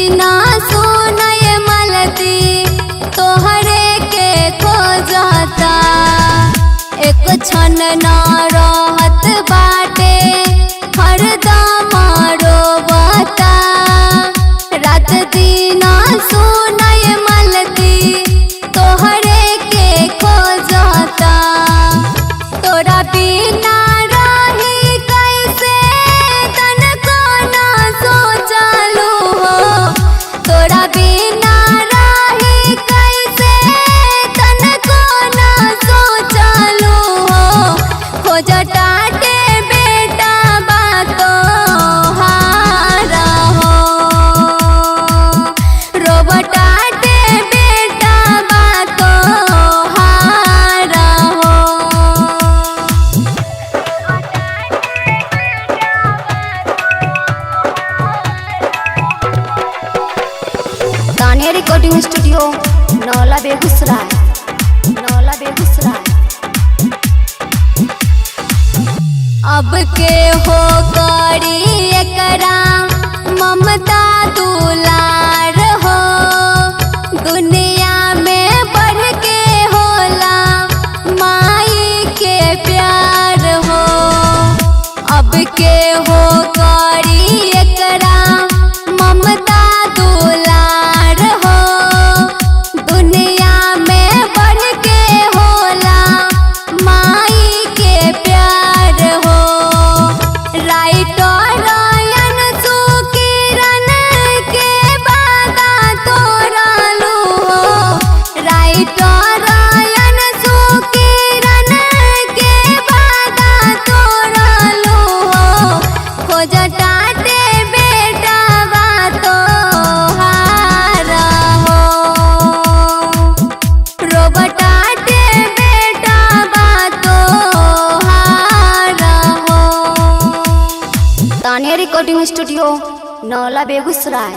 दीना सुनय मलती तोहरे के खोजता। एक क्षण ना रहत बाटे हरदम रोवता। रात दीना सुनय मलती तोहरे के खोजता। तोरा बिना रही कैसे तनको ना सोचलू हो। तोरा बिना रही कैसे तनको ना सोचलू हो। खोजटाटे बेटा बातो हारा हो। रोबटाटे बेटा बातो हारा हो। Tania recording studio नौला Begusarai. अब के हो करी एकरा ममता दुलार हो। दुनिया में बढ़ के होला माई के प्यार हो। अब के हो करी एकरा ममता दुलार हो। दुनिया में बढ़ के होला माई के प्यार हो। राइटर अनसु किरण के बादा तोड़लू हो। राइटर अनसु किरण के बादा तोड़लू हो। खोजटाटे बेटा बातो हारा हो। रोबटाटे बेटा बातो हारा हो। Tania recording studio नौला Begusarai.